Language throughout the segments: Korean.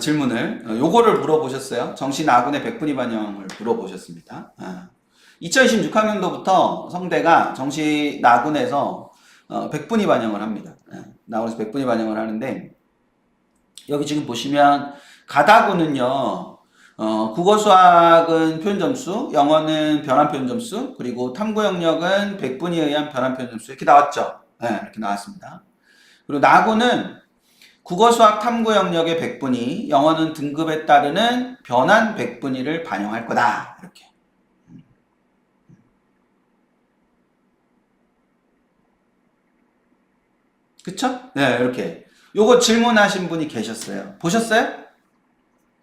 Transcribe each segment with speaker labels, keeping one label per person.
Speaker 1: 질문을 요거를 물어보셨어요. 정시 나군의 백분위 반영을 물어보셨습니다. 2026학년도부터 성대가 정시 나군에서 백분위 반영을 합니다. 나군에서 백분위 반영을 하는데 여기 지금 보시면 가다군은요. 국어 수학은 표현 점수, 영어는 변환 표현 점수, 그리고 탐구 영역은 백분위에 의한 변환 표현 점수 이렇게 나왔죠. 이렇게 나왔습니다. 그리고 나군은 국어 수학 탐구 영역의 백분위, 영어는 등급에 따르는 변환 백분위를 반영할 거다. 이렇게. 그쵸? 네, 이렇게. 요거 질문하신 분이 계셨어요. 보셨어요?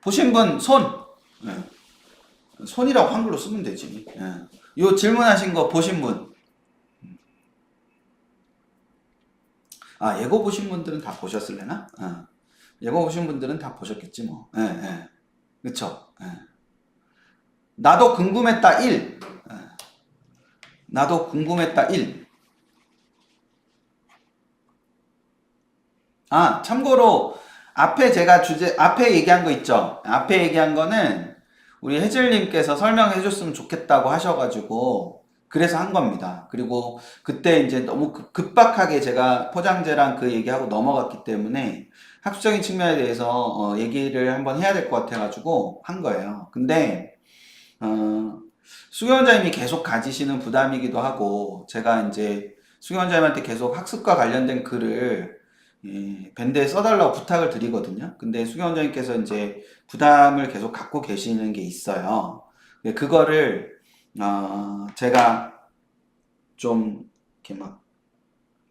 Speaker 1: 보신 분 손. 네. 손이라고 한글로 쓰면 되지. 네. 요 질문하신 거 보신 분. 예고 보신 분들은 다 보셨을래나? 예고 보신 분들은 다 보셨겠지 뭐. 그쵸? 나도 궁금했다 1. 나도 궁금했다 1. 참고로 앞에 제가 앞에 얘기한 거 있죠? 앞에 얘기한 거는 우리 혜질님께서 설명해 줬으면 좋겠다고 하셔가지고 그래서 한 겁니다. 그리고 그때 이제 너무 급박하게 제가 포장재랑 그 얘기하고 넘어갔기 때문에 학술적인 측면에 대해서 얘기를 한번 해야 될 것 같아가지고 한 거예요. 근데 수경원장님이 계속 가지시는 부담이기도 하고 제가 이제 수경원장님한테 계속 학습과 관련된 글을 밴드에 써달라고 부탁을 드리거든요. 근데 수경원장님께서 이제 부담을 계속 갖고 계시는 게 있어요. 그거를 제가 좀 이렇게 막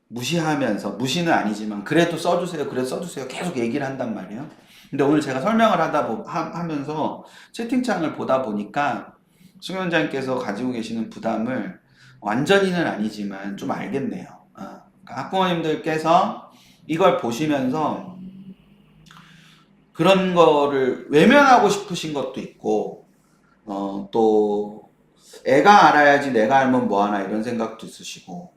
Speaker 1: 무시하면서 무시는 아니지만 그래도 써주세요, 그래도 써주세요 계속 얘기를 한단 말이에요. 근데 오늘 제가 설명을 하면서 채팅창을 보다 보니까 수경원장님께서 가지고 계시는 부담을 완전히는 아니지만 좀 알겠네요. 그러니까 학부모님들께서 이걸 보시면서 그런 거를 외면하고 싶으신 것도 있고, 또 애가 알아야지 내가 알면 뭐하나 이런 생각도 있으시고,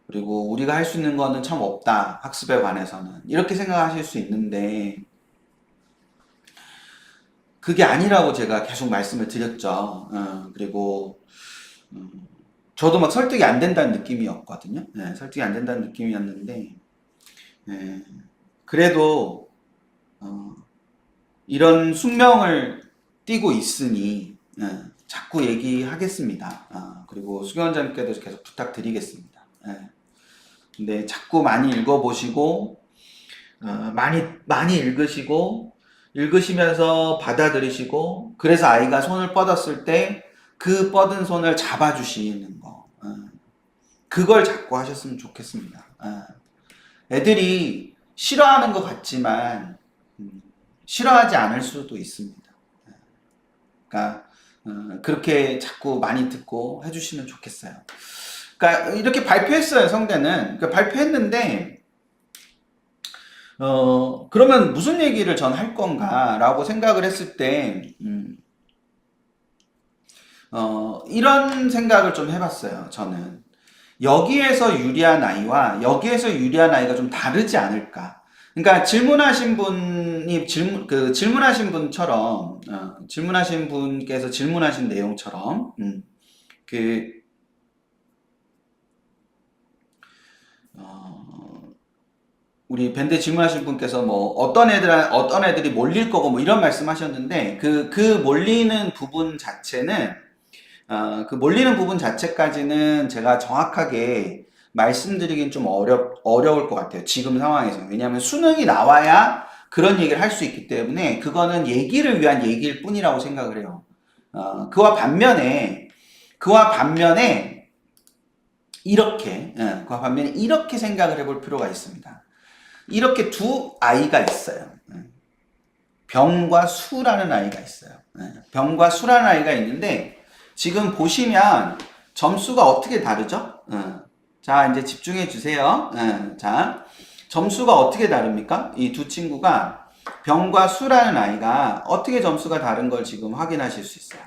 Speaker 1: 그리고 우리가 할 수 있는 거는 참 없다, 학습에 관해서는 이렇게 생각하실 수 있는데 그게 아니라고 제가 계속 말씀을 드렸죠. 그리고 저도 막 설득이 안 된다는 느낌이었거든요. 설득이 안 된다는 느낌이었는데 그래도 이런 숙명을 띠고 있으니 자꾸 얘기하겠습니다. 그리고 수경원장님께도 계속 부탁드리겠습니다. 근데 자꾸 많이 읽어보시고 많이 읽으시면서 받아들이시고 그래서 아이가 손을 뻗었을 때 그 뻗은 손을 잡아주시는 거 그걸 자꾸 하셨으면 좋겠습니다. 애들이 싫어하는 것 같지만 싫어하지 않을 수도 있습니다. 그러니까 그렇게 자꾸 많이 듣고 해주시면 좋겠어요. 그러니까 이렇게 발표했어요, 성대는. 그러니까 발표했는데 그러면 무슨 얘기를 전 할 건가라고 생각을 했을 때 이런 생각을 좀 해봤어요. 저는 여기에서 유리한 아이와 여기에서 유리한 아이가 좀 다르지 않을까. 그러니까 질문하신 분처럼 질문하신 분께서 질문하신 내용처럼 우리 밴드 질문하신 분께서 뭐 어떤 애들이 몰릴 거고 뭐 이런 말씀하셨는데 그 몰리는 부분 자체는 그 몰리는 부분 자체까지는 제가 정확하게 말씀드리긴 좀 어려울 것 같아요. 지금 상황에서. 왜냐하면 수능이 나와야 그런 얘기를 할 수 있기 때문에 그거는 얘기를 위한 얘기일 뿐이라고 생각을 해요. 그와 반면에 이렇게 생각을 해볼 필요가 있습니다. 이렇게 두 아이가 있어요. 병과 수라는 아이가 있어요. 병과 수라는 아이가 있는데 지금 보시면 점수가 어떻게 다르죠? 자, 이제 집중해 주세요. 자, 점수가 어떻게 다릅니까? 이 두 친구가 병과 수라는 아이가 어떻게 점수가 다른 걸 지금 확인하실 수 있어요.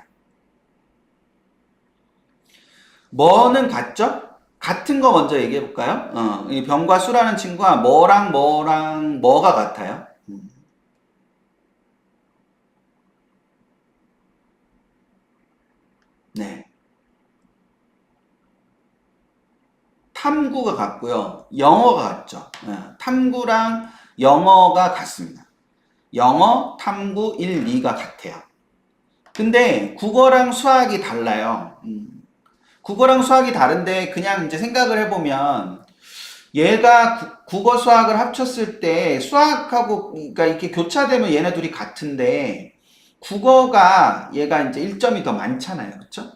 Speaker 1: 뭐는 같죠? 같은 거 먼저 얘기해 볼까요? 이 병과 수라는 친구가 뭐랑 뭐가 같아요? 네. 탐구가 같고요. 영어가 같죠. 탐구랑 영어가 같습니다. 영어, 탐구 1, 2가 같아요. 근데 국어랑 수학이 달라요. 국어랑 수학이 다른데 그냥 이제 생각을 해보면 얘가 국어 수학을 합쳤을 때 수학하고 그러니까 이렇게 교차되면 얘네 둘이 같은데 국어가 얘가 이제 1점이 더 많잖아요. 그쵸?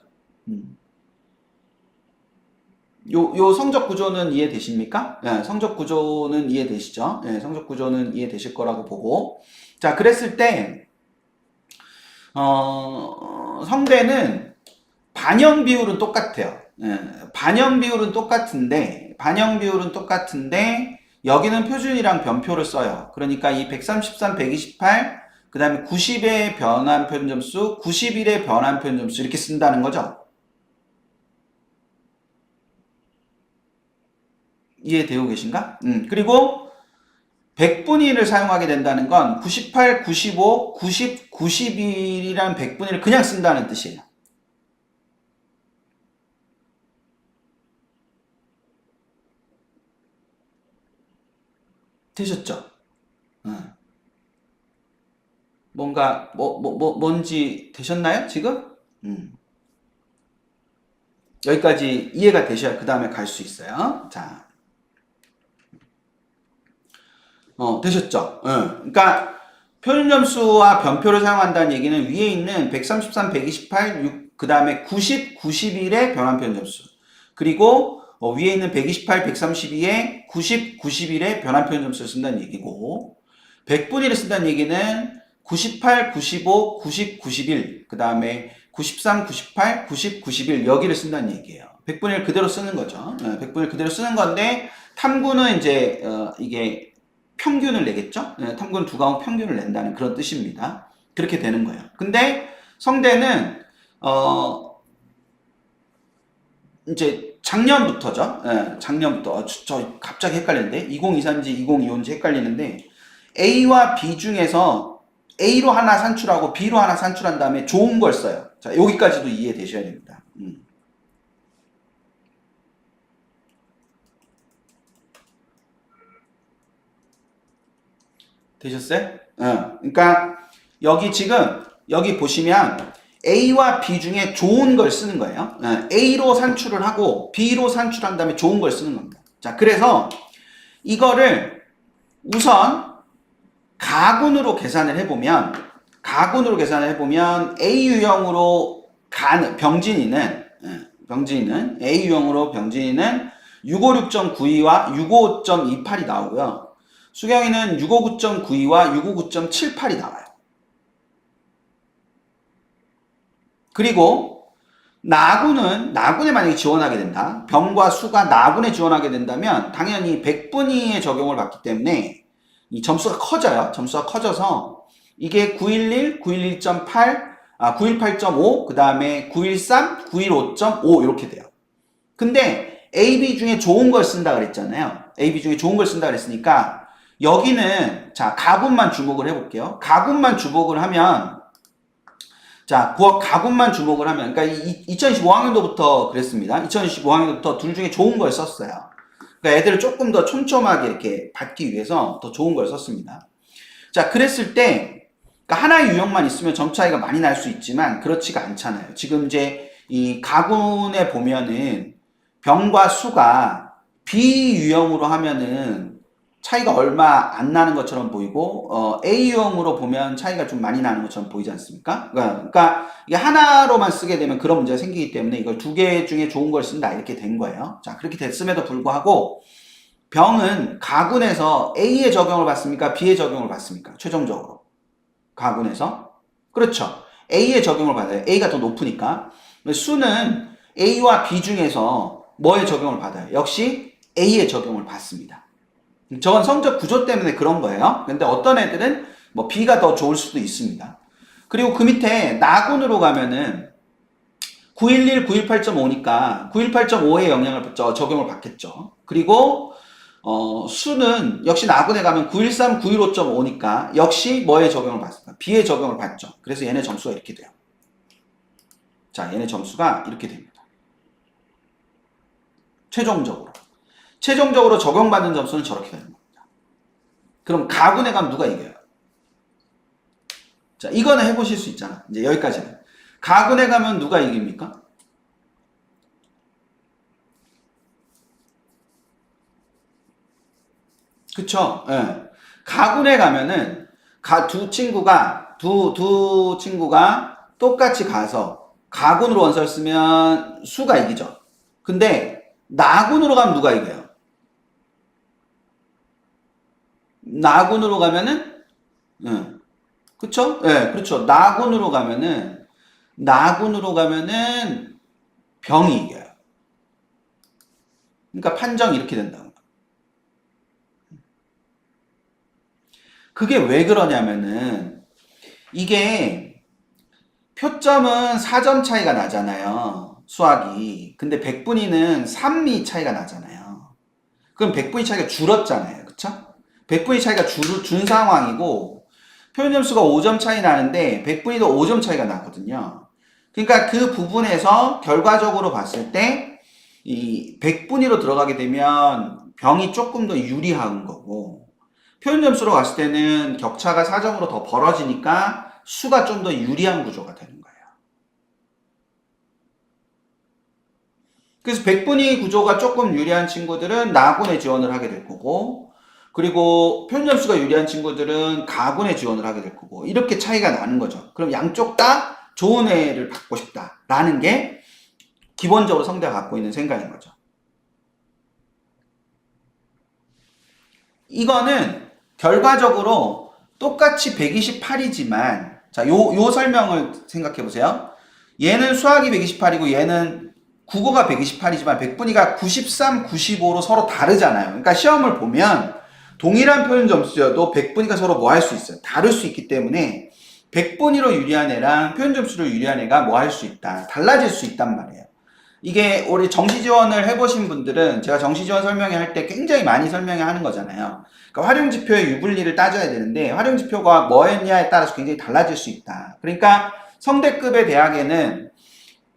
Speaker 1: 요 성적 구조는 이해되십니까? 네, 성적 구조는 이해되시죠? 네, 성적 구조는 이해되실 거라고 보고. 자, 그랬을 때, 성대는 반영 비율은 똑같아요. 예, 반영 비율은 똑같은데, 여기는 표준이랑 변표를 써요. 그러니까 이 133, 128, 그 다음에 90의 변환 표준 점수, 91의 변환 표준 점수 이렇게 쓴다는 거죠. 이해되고 계신가? 그리고 100분의 1을 사용하게 된다는 건 98, 95, 90, 91이라는 100분의 1을 그냥 쓴다는 뜻이에요. 되셨죠? 뭔가 뭔지 되셨나요? 지금? 여기까지 이해가 되셔야 그 다음에 갈 수 있어요. 자, 되셨죠? 그러니까 표준점수와 변표를 사용한다는 얘기는 위에 있는 133, 128, 6, 그 다음에 90, 91의 변환 표준점수. 그리고 위에 있는 128, 132의 90, 91의 변환 표준점수를 쓴다는 얘기고 100분위를 쓴다는 얘기는 98, 95, 90, 91, 그 다음에 93, 98, 90, 91 여기를 쓴다는 얘기예요. 100분위를 그대로 쓰는 거죠. 100분위를 그대로 쓰는 건데 탐구는 이제 이게 평균을 내겠죠. 탐구는 두 과목 평균을 낸다는 그런 뜻입니다. 그렇게 되는 거예요. 근데 성대는 이제 작년부터죠. 작년부터 저 갑자기 헷갈리는데 2023인지 2025인지 헷갈리는데 A와 B 중에서 A로 하나 산출하고 B로 하나 산출한 다음에 좋은 걸 써요. 자, 여기까지도 이해되셔야 됩니다. 되셨어요? 그러니까 여기 지금 여기 보시면 A와 B 중에 좋은 걸 쓰는 거예요. A로 산출을 하고 B로 산출한 다음에 좋은 걸 쓰는 겁니다. 자, 그래서 이거를 우선 가군으로 계산을 해보면 A 유형으로 간 병진이는 A 유형으로 병진이는 656.92와 655.28이 나오고요. 수경이는 659.92와 659.78이 나와요. 그리고 나군에 만약에 지원하게 된다. 병과 수가 나군에 지원하게 된다면 당연히 100분위의 적용을 받기 때문에 이 점수가 커져요. 점수가 커져서 이게 911, 911.8, 918.5, 그 다음에 913, 915.5 이렇게 돼요. 근데 AB 중에 좋은 걸 쓴다 그랬잖아요. AB 중에 좋은 걸 쓴다 그랬으니까 여기는 자 가군만 주목을 해볼게요. 가군만 주목을 하면 자 가군만 주목을 하면 그러니까 2025학년도부터 그랬습니다. 2025학년도부터 둘 중에 좋은 걸 썼어요. 그러니까 애들을 조금 더 촘촘하게 이렇게 받기 위해서 더 좋은 걸 썼습니다. 자 그랬을 때 그러니까 하나의 유형만 있으면 점 차이가 많이 날 수 있지만 그렇지가 않잖아요. 지금 이제 이 가군에 보면은 병과 수가 B 유형으로 하면은 차이가 얼마 안 나는 것처럼 보이고 A형으로 보면 차이가 좀 많이 나는 것처럼 보이지 않습니까? 그러니까 이게 하나로만 쓰게 되면 그런 문제가 생기기 때문에 이걸 두 개 중에 좋은 걸 쓴다 이렇게 된 거예요. 자 그렇게 됐음에도 불구하고 병은 가군에서 A의 적용을 받습니까? B의 적용을 받습니까? 최종적으로 가군에서 그렇죠. A의 적용을 받아요. A가 더 높으니까 수는 A와 B 중에서 뭐의 적용을 받아요? 역시 A의 적용을 받습니다. 저건 성적 구조 때문에 그런 거예요. 근데 어떤 애들은 뭐 B가 더 좋을 수도 있습니다. 그리고 그 밑에 나군으로 가면은 911, 918.5니까 918.5의 영향을 적용을 받겠죠. 그리고 수는 역시 나군에 가면 913, 915.5니까 역시 뭐의 적용을 받습니까? B의 적용을 받죠. 그래서 얘네 점수가 이렇게 돼요. 자, 얘네 점수가 이렇게 됩니다. 최종적으로 적용받는 점수는 저렇게 되는 겁니다. 그럼 가군에 가면 누가 이겨요? 자, 이거는 해보실 수 있잖아. 이제 여기까지는. 가군에 가면 누가 이깁니까? 그쵸? 예. 가군에 가면은 두 친구가 똑같이 가서 가군으로 원서를 쓰면 수가 이기죠. 근데 나군으로 가면 누가 이겨요? 나군으로 가면은 그쵸? 예, 그렇죠. 나군으로 가면은 병이 이겨요. 그러니까 판정이 이렇게 된다고. 그게 왜 그러냐면은 이게 표점은 4점 차이가 나잖아요. 수학이. 근데 백분위는 3미 차이가 나잖아요. 그럼 백분위 차이가 줄었잖아요. 그쵸? 백분위 차이가 준 상황이고 표현 점수가 5점 차이 나는데 백분위도 5점 차이가 나거든요. 그러니까 그 부분에서 결과적으로 봤을 때 이 백분위로 들어가게 되면 병이 조금 더 유리한 거고 표현 점수로 갔을 때는 격차가 4점으로 더 벌어지니까 수가 좀 더 유리한 구조가 되는 거예요. 그래서 백분위 구조가 조금 유리한 친구들은 나군에 지원을 하게 될 거고 그리고 표현 점수가 유리한 친구들은 가군에 지원을 하게 될 거고 이렇게 차이가 나는 거죠. 그럼 양쪽 다 좋은 애를 받고 싶다라는 게 기본적으로 성대가 갖고 있는 생각인 거죠. 이거는 결과적으로 똑같이 128이지만 자, 요 설명을 생각해 보세요. 얘는 수학이 128이고 얘는 국어가 128이지만 백분위가 93, 95로 서로 다르잖아요. 그러니까 시험을 보면 동일한 표현 점수여도 백분위가 서로 뭐 할 수 있어요. 다를 수 있기 때문에 백분위로 유리한 애랑 표현 점수로 유리한 애가 뭐 할 수 있다. 달라질 수 있단 말이에요. 이게 우리 정시 지원을 해보신 분들은 제가 정시 지원 설명회 할 때 굉장히 많이 설명회 하는 거잖아요. 그러니까 활용 지표의 유불리를 따져야 되는데 활용 지표가 뭐였냐에 따라서 굉장히 달라질 수 있다. 그러니까 성대급의 대학에는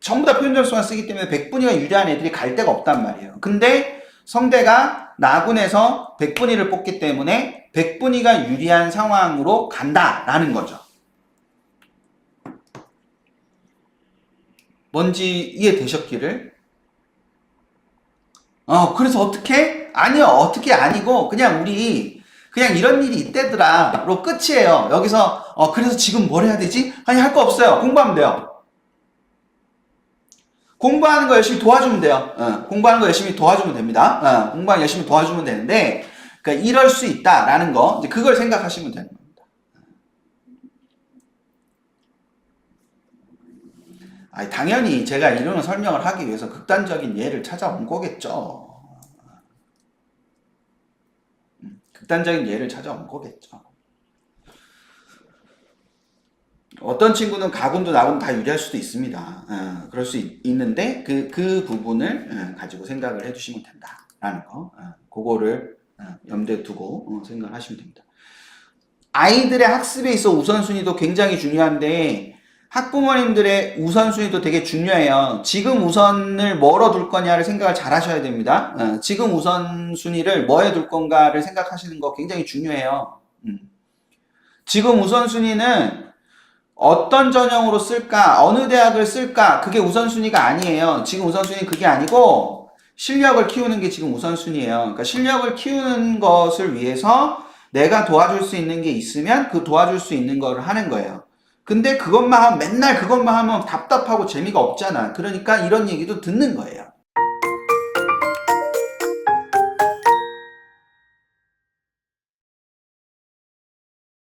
Speaker 1: 전부 다 표현 점수만 쓰기 때문에 백분위가 유리한 애들이 갈 데가 없단 말이에요. 근데 성대가 나군에서 백분위를 뽑기 때문에 백분위가 유리한 상황으로 간다라는 거죠. 뭔지 이해되셨기를? 그래서 어떻게? 아니요, 어떻게 아니고, 그냥 이런 일이 있대더라로 끝이에요. 여기서, 그래서 지금 뭘 해야 되지? 아니, 할 거 없어요. 공부하면 돼요. 공부하는 거 열심히 도와주면 돼요. 공부하는 거 열심히 도와주면 됩니다. 공부하는 열심히 도와주면 되는데, 그러니까 이럴 수 있다라는 거, 이제 그걸 생각하시면 되는 거예요. 아니, 당연히 제가 이런 설명을 하기 위해서 극단적인 예를 찾아온 거겠죠. 극단적인 예를 찾아온 거겠죠. 어떤 친구는 가군도 나군도 다 유리할 수도 있습니다. 그럴 수 있는데 그 부분을 가지고 생각을 해주시면 된다라는 거. 그거를 염두에 두고 생각을 하시면 됩니다. 아이들의 학습에 있어 우선순위도 굉장히 중요한데 학부모님들의 우선순위도 되게 중요해요. 지금 우선을 뭐로 둘 거냐를 생각을 잘 하셔야 됩니다. 지금 우선순위를 뭐에 둘 건가를 생각하시는 거 굉장히 중요해요. 지금 우선순위는 어떤 전형으로 쓸까? 어느 대학을 쓸까? 그게 우선순위가 아니에요. 지금 우선순위는 그게 아니고 실력을 키우는 게 지금 우선순위예요. 그러니까 실력을 키우는 것을 위해서 내가 도와줄 수 있는 게 있으면 그 도와줄 수 있는 거를 하는 거예요. 근데 맨날 그것만 하면 답답하고 재미가 없잖아. 그러니까 이런 얘기도 듣는 거예요.